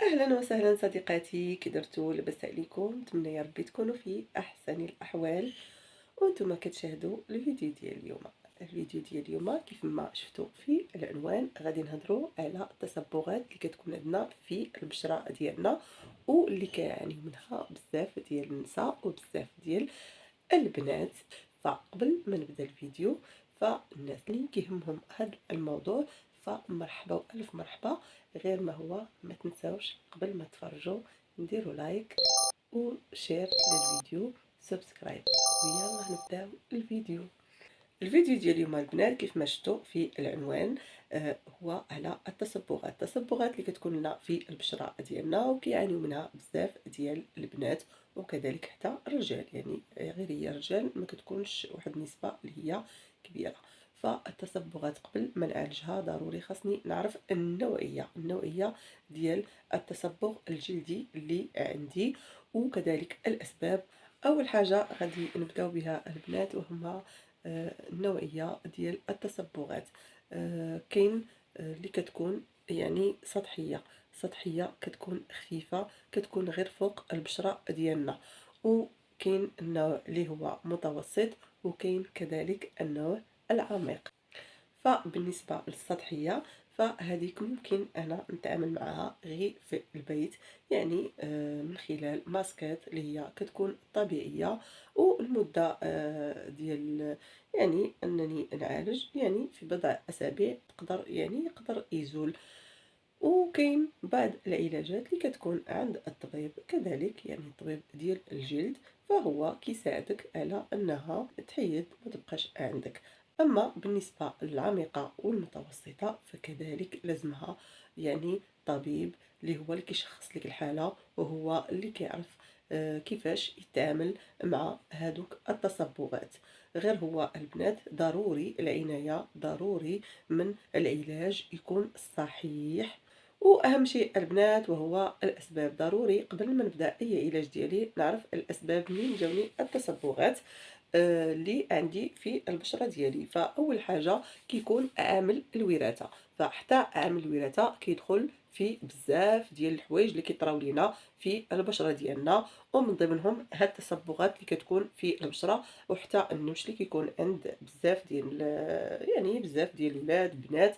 أهلا وسهلا صديقاتي، كي درتو؟ لاباس عليكم؟ نتمنى يا ربي تكونوا في أحسن الأحوال وانتم كتشاهدوا الفيديو ديال اليوم. الفيديو ديال اليوم كيف ما شفتوا في العنوان غادي نهضروا على التصبغات اللي كتكون عندنا في البشره ديالنا واللي كيعانيو منها بزاف ديال النساء وبزاف ديال البنات. فقبل ما نبدا الفيديو، فالناس اللي كيهمهم هذا الموضوع فمرحبا والف مرحبا. غير ما هو ما تنساوش قبل ما تفرجوا نديروا لايك وشير للفيديو، سبسكرايب، ويلا نبداو الفيديو. الفيديو ديال اليوم البنات كيف ما شفتوا في العنوان هو على التصبغات اللي كتكون لنا في البشره ديالنا وكيعانيو منها بزاف ديال البنات وكذلك حتى الرجال، يعني غير هي الرجال ما كتكونش واحد النسبه اللي هي كبيره. فالتصبغات قبل ما نعالجها ضروري خاصني نعرف النوعيه ديال التصبغ الجلدي اللي عندي وكذلك الاسباب. اول حاجه غادي نبداو بها البنات وهما النوعيه ديال التصبغات. كاين اللي كتكون يعني سطحيه كتكون خفيفه، كتكون غير فوق البشره ديالنا، وكاين النوع اللي هو متوسط، وكاين كذلك النوع العميق. فبالنسبه للسطحيه فهذيك ممكن انا نتعامل معها غير في البيت، يعني من خلال ماسكات اللي هي كتكون طبيعيه، والمده ديال يعني انني نعالج يعني في بضع اسابيع يقدر يزول. وكاين بعض العلاجات اللي كتكون عند الطبيب كذلك، يعني الطبيب ديال الجلد، فهو كيساعدك على انها تحيد ما تبقاش عندك. اما بالنسبه للعميقه والمتوسطه فكذلك لازمها يعني طبيب اللي هو اللي كيشخص لك الحاله وهو اللي كيعرف كيفاش يتعامل مع هادوك التصبغات. غير هو البنات ضروري العنايه، ضروري من العلاج يكون صحيح. واهم شيء البنات وهو الاسباب، ضروري قبل ما نبدا اي علاج ديالي نعرف الاسباب منين جاوني التصبغات اللي عندي في البشره ديالي. فاول حاجه كيكون عامل الوراثه، فحتى عامل الوراثه كيدخل في بزاف ديال الحوايج اللي كيطراو لينا في البشره ديالنا، ومن ضمنهم هاد التصبغات اللي كتكون في البشره وحتى النمش اللي كيكون عند بزاف ديال يعني بزاف ديال الولاد بنات.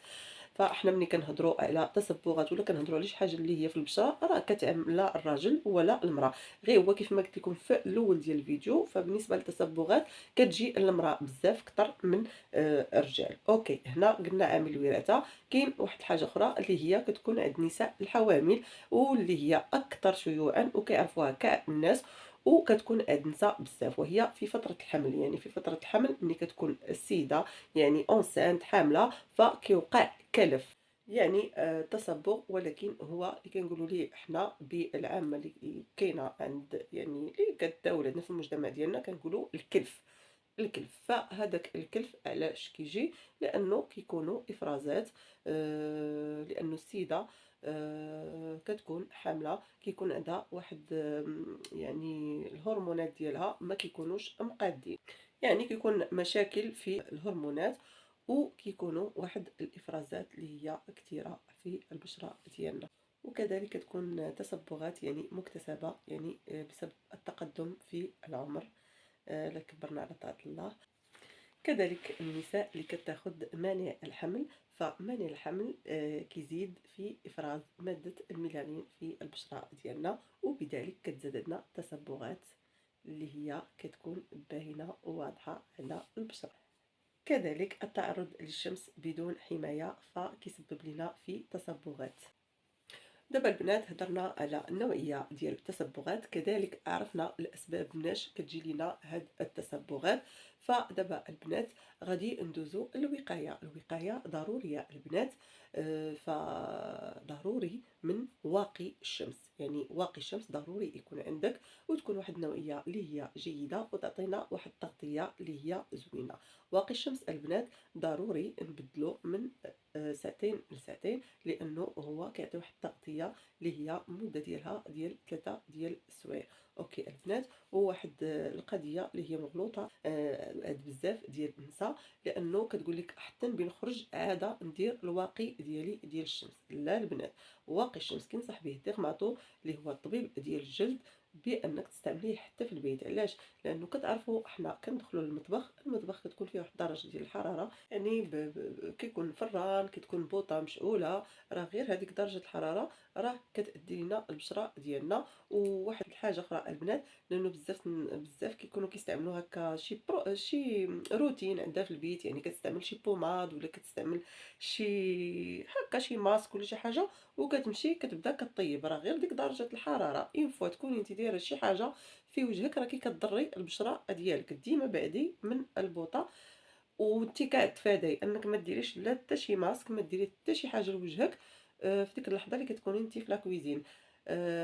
فاحنا ملي كنهضروا على تصبغات ولا كنهضروا على شي حاجه اللي هي في البشره راه كتعمل لا الراجل ولا المراه، غير هو كيف ما قلت لكم في الاول ديال الفيديو. فبالنسبه للتصبغات كتجي المراه بزاف اكثر من الرجال. اوكي، هنا قلنا عامل الوراثه. كاين واحد الحاجه اخرى اللي هي كتكون عند النساء الحوامل واللي هي اكثر شيوعا وكيعرفوها كاع الناس، وكتكون عند النساء بزاف، وهي في فتره الحمل. يعني في فتره الحمل ملي كتكون السيده يعني اونسانت حامله فكيوقع كلف، يعني تصبغ، ولكن هو اللي كنقولوا ليه حنا بالعامه اللي كاينه عند يعني اللي كداو ولادنا في المجتمع ديالنا كنقولوا الكلف. فهذاك الكلف علاش كيجي؟ لانه كيكونوا افرازات، لانه السيده كتكون حامله كيكون عندها واحد يعني الهرمونات ديالها ما كيكونوش مقادين، يعني كيكون مشاكل في الهرمونات وكيكونوا واحد الافرازات اللي هي كثيره في البشره ديالنا. وكذلك كتكون تصبغات يعني مكتسبه، يعني بسبب التقدم في العمر، لا كبرنا على طاعة الله. كذلك النساء اللي كتاخد مانع الحمل، فمانع الحمل كيزيد في افراز ماده الميلانين في البشره ديالنا، وبذلك كتزاد عندنا تصبغات اللي هي كتكون باينه وواضحه على البشره. كذلك التعرض للشمس بدون حمايه فكيسبب لنا في تصبغات. دابا البنات هضرنا على النوعيه ديال التصبغات، كذلك عرفنا الاسباب مناش كتجي لينا هاد التصبغات. فدابا البنات غادي ندوزو الوقايه ضروريه البنات. فضروري من واقي الشمس، يعني واقي الشمس ضروري يكون عندك، وتكون واحد النوعيه اللي هي جيده وتعطينا واحد التغطيه اللي هي زوينه. واقي الشمس البنات ضروري نبدلو من ساعتين لساعتين، لانه هو كيعطي واحد التغطيه اللي هي المده ديالها ديال 3 ديال السوايع. اوكي البنات، وواحد القضيه اللي هي مغلوطه عند بزاف ديال النساء، لانه كتقول لك حتى نبي نخرج عاده ندير الواقي ديالي ديال الشمس. لا البنات، واقي الشمس كينصح به الديرماتو اللي هو الطبيب ديال الجلد بانك تستعمليه حتى في البيت. علاش؟ لانه كتعرفوا حنا كندخلوا للمطبخ، المطبخ كتكون فيه واحد الدرجه ديال الحراره، يعني كيكون فران، كتكون بوطه مشعوله، راه غير هذيك درجه الحراره راه كتأدي لنا البشره ديالنا. وواحد الحاجه اخرى البنات، لانه بزاف كيكونوا كيستعملوا هكا شي روتين عندها في البيت، يعني كتستعمل شي بوماد ولا كتستعمل شي ماسك ولا شي حاجه، وكتمشي كتبدا كطيب، راه غير ديك درجه الحراره اون فوا تكوني انت دايره شي حاجه في وجهك راكي كتضري البشره ديالك. ديما بعدي من البوطه، وانت كتفاداي انك ما ديريش لا حتى شي ماسك، ما ديري حتى شي حاجه لوجهك في ديك اللحظه اللي كتكوني انت في لاكويزين.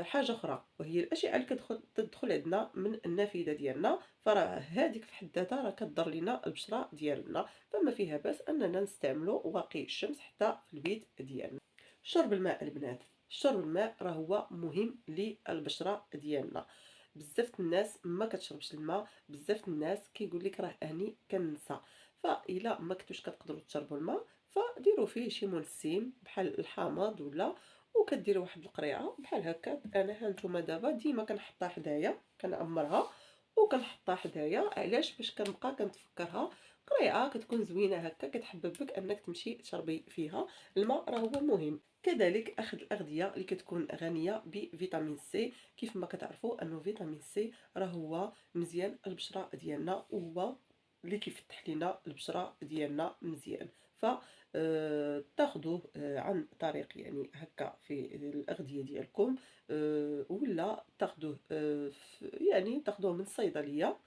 حاجه اخرى، وهي الاشياء اللي تدخل عندنا من النافذه ديالنا، فراه هذيك في حد ذاتها راه كضر لينا البشره ديالنا، فما فيها باس اننا نستعملوا واقي الشمس حتى في البيت ديالنا. شرب الماء البنات، شرب الماء راه هو مهم للبشره ديالنا. بزاف الناس ما كتشربش الماء، بزاف الناس كيقول لك راه اني كنسى. فإلا ما كنتوش كتقدروا تشربوا الماء، فديروا فيه شي منسم بحال الحامض، ولا وكديروا واحد القريعه بحال هكا. انا ها نتوما دابا ديما كنحطها حدايا، كنعمرها وكنحطها حدايا. علاش؟ باش كنبقى كنتفكرها. قريعه كتكون زوينه هكا، كتحببك انك تمشي تشربي فيها. الماء راه هو مهم. كذلك اخذ الاغذيه اللي كتكون غنيه بفيتامين سي. كيف ما كتعرفوا انه فيتامين سي راه هو مزيان البشره ديالنا، وهو اللي كيفتح لينا البشره ديالنا مزيان. ف تاخذوه عن طريق يعني هكا في الاغذيه ديالكم، ولا تاخذوه يعني تاخذوه من الصيدليه.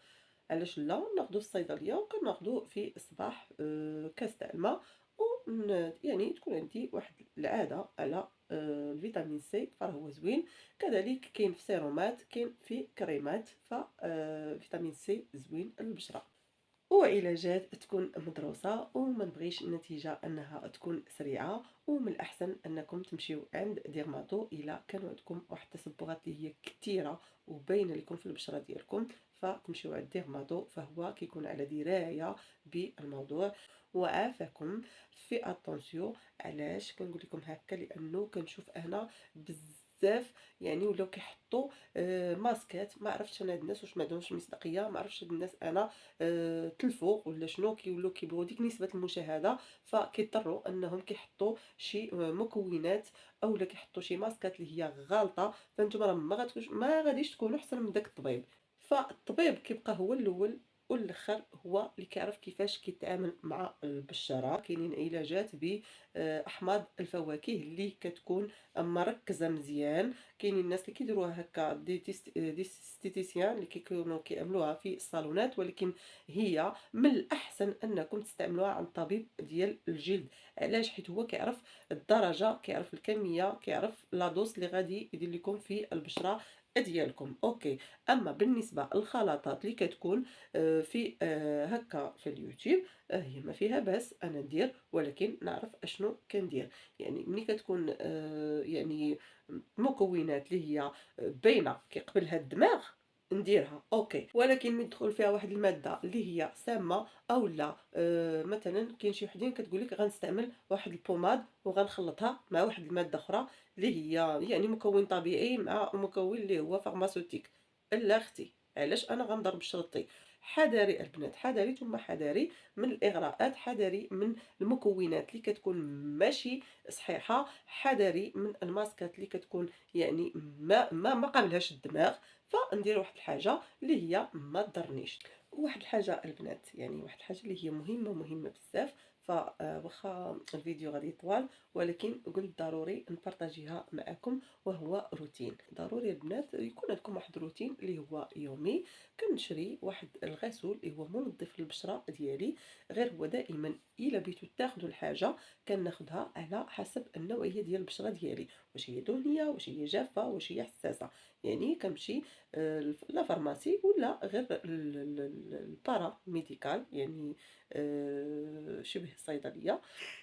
علاش لا؟ ناخذوه في الصيدليه وكناخذوه في الصباح كاس تاع الماء. يعني تكون عندي واحد العاده على الفيتامين سي، فراه هو زوين. كذلك كاين في سيرومات، كاين في كريمات، فيتامين سي زوين للبشره. وعلاجات تكون مدروسة، وما نبغيش النتيجة انها تكون سريعة. ومن الاحسن انكم تمشيو عند ديرماتو الا كانوا عندكم واحد التصبغات اللي هي كثيرة وباينه لكم في البشرة ديالكم، فتمشيو عند ديرماتو، فهو كيكون على دراية بالموضوع وعافاكم. في اتونسيو. علاش كنقول لكم هكا؟ لانه كنشوف انا بزاف يعني ولاو كيحطوا ماسكات. ما عرفتش انا هاد الناس واش ما عندهمش مصداقيه، ما عرفتش هاد الناس انا تلفوا ولا شنو، كيولوا كيبغوا ديك نسبه المشاهده، فكيضطروا انهم كيحطوا شي مكونات اولا كيحطوا شي ماسكات اللي هي غالطه. فانتم راه ما غاديش تكونوا احسن من داك الطبيب. فالطبيب كيبقى هو الاول والاخر، هو اللي كيعرف كيفاش كيتعامل مع البشره. كاينين علاجات باحماض الفواكه اللي كتكون مركزه مزيان. كاينين الناس اللي كيديروها هكا ديستيتيسيان اللي كيكونوا كيعملوها في الصالونات، ولكن هي من الاحسن انكم تستعملوها عند طبيب ديال الجلد. علاش؟ حيت هو كيعرف الدرجه، كيعرف الكميه، كيعرف لا دوز اللي غادي يدير لكم في البشره ديالكم. اوكي. اما بالنسبه للخلطات اللي كتكون في هكا في اليوتيوب، هي ما فيها باس انا ندير، ولكن نعرف اشنو كندير. يعني ملي كتكون يعني مكونات اللي هي باينه كيقبلها الدماغ نديرها اوكي. ولكن من تدخل فيها واحد الماده اللي هي سامه، او لا مثلا كاين شي وحدين كتقول لك غنستعمل واحد البوماد وغنخلطها مع واحد الماده اخرى اللي هي يعني مكون طبيعي مع مكون اللي هو فارماسيوتيك. لا اختي، علاش انا غنضرب شرطي؟ حذاري البنات، حذاري ثم حذاري من الاغراءات، حذاري من المكونات اللي كتكون ماشي صحيحه، حذاري من الماسكات اللي كتكون يعني ما قابلهاش الدماغ. فندير واحد الحاجه اللي هي ما تضرنيش. واحد الحاجه البنات، يعني واحد الحاجه اللي هي مهمه بزاف. فواخا الفيديو غادي يطول، ولكن قلت ضروري نبارطاجيها معكم، وهو روتين. ضروري البنات يكون عندكم واحد الروتين اللي هو يومي. كنشري واحد الغسول اللي هو منظف للبشره ديالي. غير هو دائما الا بغيتو تاخذوا الحاجه كناخذها على حسب النوعيه ديال البشره ديالي، واش هي دهنيه، واش هي جافه، واش هي حساسه. يعني كنمشي لا فارماسي ولا غير البارا ميديكال، يعني شبه الصيدليه،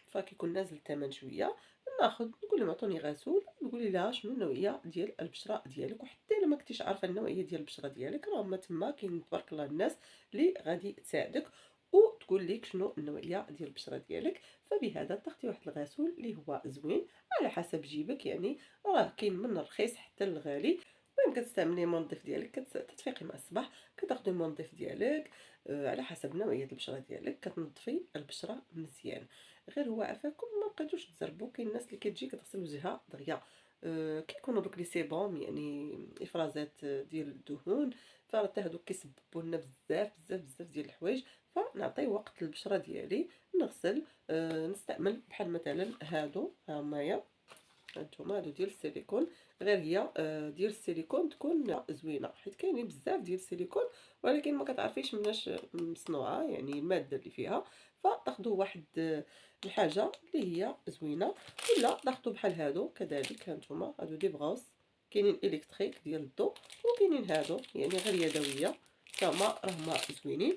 فكيكون نازل الثمن شويه. ناخذ نقول لهم عطوني غسول، قولي لها شنو النوعية ديال البشرة ديالك، وحتى إلا ما كنتيش عارفة النوعية ديال البشرة ديالك راه هما تما كاين تبارك الله الناس اللي غادي تساعدك وتقول لك شنو النوعية ديال البشرة ديالك. فبهذا تاخدي واحد الغسول اللي هو زوين على حسب جيبك، يعني راه كاين من الرخيص حتى الغالي. المهم كتستعملي المنظف ديالك، كتفيقي مع الصباح كتاخدي المنظف ديالك على حسب نوعية البشرة ديالك، كتنظفي البشرة مزيان. غير هو عافاكم ما بقيتوش تزربوا، كاين الناس اللي كتجي كتغسل وجهها دغيا كيكونوا دوك لي سيبوم يعني افرازات ديال الدهون، فراه حتى هادوك كيسببوا لنا بزاف بزاف بزاف ديال الحوايج. فنعطي وقت للبشره ديالي نغسل نستعمل بحال مثلا هادو ها همايا، هانتوما هادو ديال السيليكون. غير هي ديال السيليكون تكون زوينه، حيت كاينين بزاف ديال السيليكون ولكن ما كتعرفيش مناش مصنوعه يعني الماده اللي فيها. فتاخذوا واحد الحاجه اللي هي زوينه، ولا تاخذوا بحال هادو كذلك هانتوما هادو دي بغوص، كاينين الكتريك ديال الضوء وكاينين هادو يعني غير يدويه فما راهما زوينين.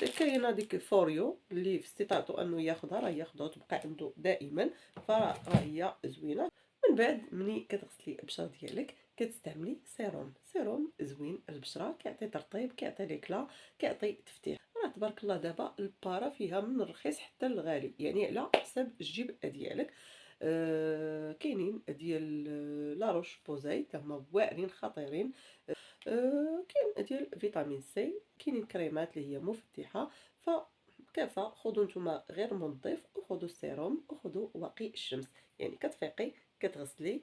وكاينه ديك فوريو اللي في استطاعته انه ياخذها راه ياخذها وتبقى عنده دائما، فراه هي زوينه. من بعد ملي كتغسلي البشره ديالك كتستعملي سيروم زوين البشره، كيعطي ترطيب، كيعطي ليكلا، كيعطي تفتيح. راه تبارك الله دابا البارا فيها من الرخيص حتى الغالي يعني على حسب الجيب ديالك. كاينين ديال لا روش بوزاي حتى هما واعرين خطيرين. كاين ديال فيتامين سي، كاينين كريمات اللي هي مفتحه. فكافة خذوا نتوما غير منظف وخذوا السيروم وخذوا واقي الشمس. يعني كتفيقي كتغسلي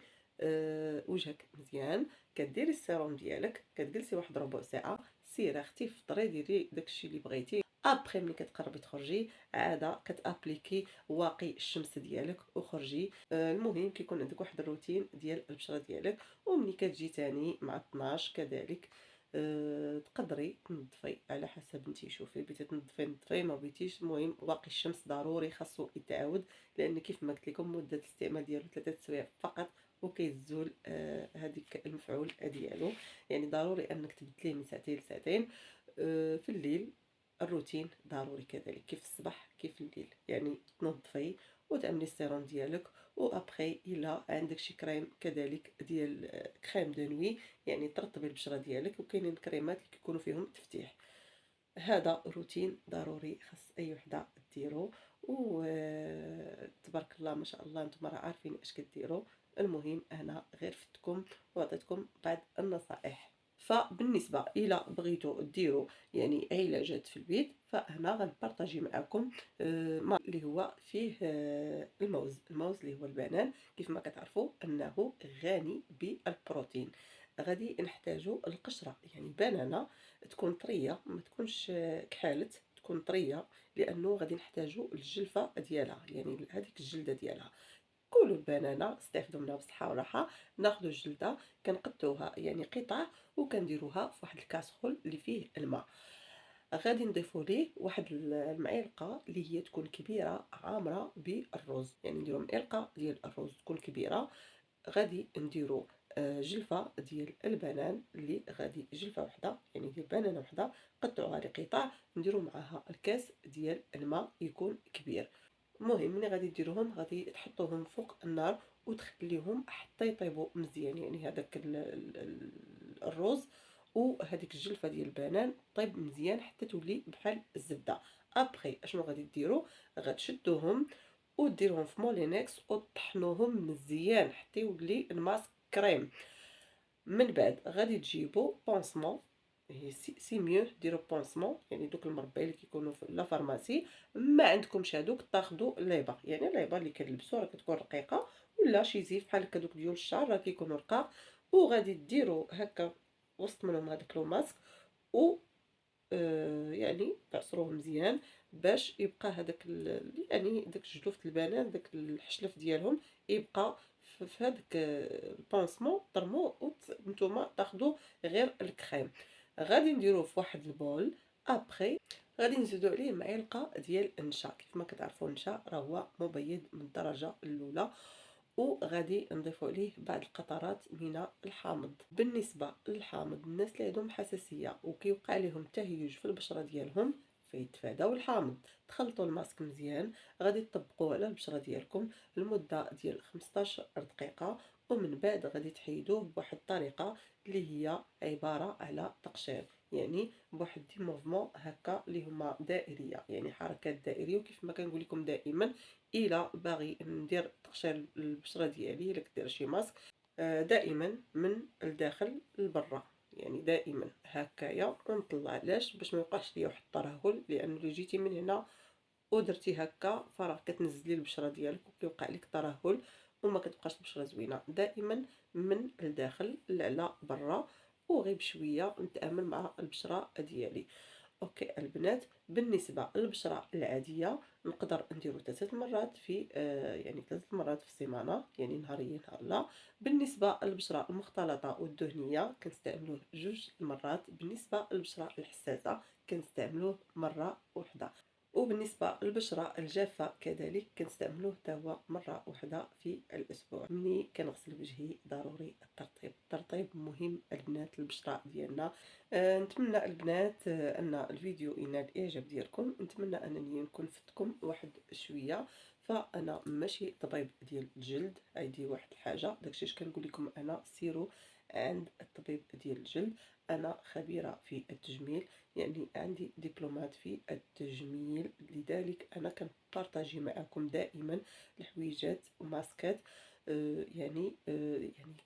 وجهك مزيان، كديري السيروم ديالك، كتجلسي واحد ربع ساعه، سيري اختي فطري ديري داكشي اللي بغيتي. ابخي ملي كتقربي تخرجي عاده كتابليكي واقي الشمس ديالك وخرجي. المهم كيكون عندك واحد الروتين ديال البشره ديالك. وملي كتجي تاني مع 12 كذلك تقدري تنظفي على حسب نتي، شوفي بغيتي تنظفي نظفي، ما بغيتيش المهم واقي الشمس ضروري خاصو يتعاود، لان كيف ما قلت لكم مده الاستعمال ديالو 3 سوايع فقط وكيزول هذيك المفعول ديالو. يعني ضروري انك تبدليه من ساعتين لساعتين. في الليل الروتين ضروري كذلك، كيف الصباح كيف الليل، يعني تنظفي وتعملي السيروم ديالك. وابخي الا عندك شي كريم كذلك ديال كريم دو نوي يعني ترطبي البشره ديالك، وكاينين كريمات اللي كيكونوا فيهم تفتيح. هذا روتين ضروري خاص اي وحده ديرو. و تبارك الله ما شاء الله نتوما راه عارفين اش كديروا. المهم انا غير فتكم وعطيتكم بعض النصائح. فبالنسبه الى بغيتوا ديروا يعني علاجات في البيت، فهنا غنبارطاجي معكم ما اللي هو فيه الموز اللي هو البنان. كيف ما كتعرفوا انه غني بالبروتين. غادي نحتاجوا القشره يعني بنانه تكون طريه ما تكونش كحالت، تكون طريه، لانه غادي نحتاجوا الجلفه ديالها يعني هذيك الجلده ديالها. كلوا البنانه استافدوا منها بصحه وراحه. ناخذوا الجلده كنقطعوها يعني قطع وكنديروها في واحد الكاسرول اللي فيه الماء. غادي نضيفوا ليه واحد المعلقه اللي هي تكون كبيره عامره بالرز، يعني نديروا معلقه ديال الرز تكون كبيره. غادي نديروا جلفه ديال البنان اللي غادي جلفه وحده يعني ديال بنانه وحده قطعوها لقطع، نديروا معها الكاس ديال الماء يكون كبير. المهم ملي غادي ديروهم غادي تحطوهم فوق النار وتخليهم حتى يطيبوا مزيان، يعني هذاك الرز وهذيك الجلفه ديال البنان طيب مزيان حتى تولي بحال الزبده. ابخي اشنو غادي ديروا؟ غتشدوهم وديروهم في مولينكس وطحنوهم مزيان حتى يولي الماسك كريم. من بعد غادي تجيبوا بونسمون، هي سي ميو ديروا بونسمون يعني دوك المربعين اللي كيكونوا في لا فارماسي. ما عندكمش هادوك تاخذوا ليبا، يعني ليبا اللي كنلبسوا راه كتكون رقيقه، ولا شي زيف بحال هكا دوك ديال الشعر راه كيكونوا رقاق. وغادي ديروا هكا وسط منهم هذاك لو ماسك و يعني تعصروه مزيان باش يبقى هذاك يعني داك جلوفة البنان داك الحشلف ديالهم يبقى في هذاك البونسمون. طرموه نتوما تاخذوا غير الكريم. غادي نديروه في واحد البول. ابخي غادي نزيدو عليه معلقه ديال النشا. كيف ما كتعرفوا النشا راه هو مبيض من الدرجه الاولى. وغادي نضيفوا عليه بعض القطرات من الحامض. بالنسبه للحامض الناس اللي عندهم حساسيه وكيوقع لهم تهيج في البشره ديالهم فيتفاداو الحامض. تخلطوا الماسك مزيان، غادي تطبقوه على البشره ديالكم لمده ديال 15 دقيقه، ومن بعد غادي تحيدوه بواحد الطريقه اللي هي عباره على تقشير، يعني بواحد دي موفمون هكا اللي هما دائريه، يعني حركات دائريه. وكيف ما كنقول لكم دائما، الا باغي ندير تقشير البشره ديالي، الا كدير شي ماسك، دائما من الداخل للبرا، يعني دائما هكايا ونطلع. علاش؟ باش ما يوقعش ليا واحد الترهل، لانه الا جيتي من هنا ودرتي هكا فراه كتنزلي البشره ديالك وكيوقع لك ترهل وما كتبقاش البشره زوينه. دائما من الداخل على برا، وغير بشويه نتعامل مع البشره ديالي. اوكي البنات، بالنسبه للبشره العاديه نقدر نديرو 3 مرات في يعني 3 مرات في السيمانه، يعني نهاريا نهار لا. بالنسبه للبشره المختلطه والدهنيه كنستعملوه 2 مرات. بالنسبه للبشره الحساسه كنستعملوه مره واحده. وبالنسبه للبشره الجافه كذلك كنستعملوه حتى هو مره واحده في الاسبوع. ملي كنغسل وجهي ضروري الترطيب مهم البنات البشره ديالنا. نتمنى البنات ان الفيديو ينال الاعجاب ديالكم. نتمنى انني نكون فدتكم واحد شويه. فانا ماشي طبيب ديال الجلد، هذه واحد الحاجه. داكشي اش كنقول لكم انا سيروا عند الطبيب ديال الجلد. انا خبيره في التجميل، يعني عندي دبلومات في التجميل، لذلك انا كنبارطاجي معكم دائما الحويجات وماسكات. يعني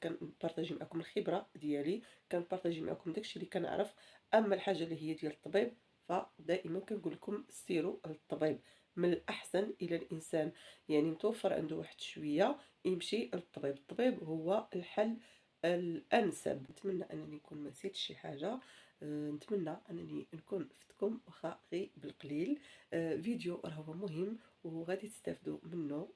كنبارطاجي معكم الخبره ديالي، كنبارطاجي معكم داكشي اللي كنعرف. اما الحاجه اللي هي ديال الطبيب فدائما كنقول لكم سيروا للطبيب. من الاحسن الى الانسان يعني متوفر عنده واحد شويه يمشي للطبيب. الطبيب هو الحل الانسب. نتمنى انني نكون ما نسيتش شي حاجه. نتمنى انني نكون فدتكم واخا غير بالقليل. فيديو راهو مهم وغادي تستافدوا منه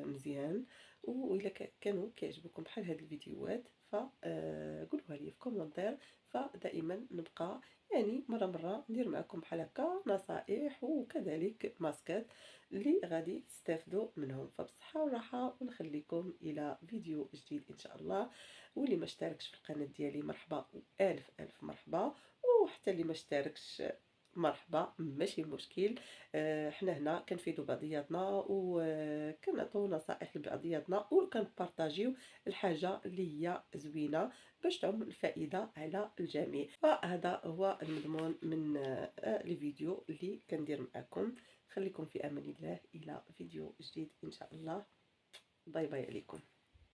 مزيان. والا كانوا كيعجبوكم بحال هاد الفيديوهات فقولوها لي في كومنتير. فدائما نبقى يعني مره ندير معكم بحال هكا نصائح وكذلك ماسكات اللي غادي تستافدوا منهم. فبصحه وراحه، ونخليكم الى فيديو جديد ان شاء الله. واللي ما اشتركش في القناه ديالي مرحبا والف الف مرحبا، وحتى اللي ما اشتركش مرحبا ماشي مشكل. حنا هنا كنفيدوا بعضياتنا وكنعطيو نصائح لبعضياتنا وكنبارطاجيو الحاجه اللي هي زوينه باش تعم الفائده على الجميع. فهذا هو المضمون من الفيديو اللي كندير معكم. خليكم في امان الله الى فيديو جديد ان شاء الله. باي باي عليكم.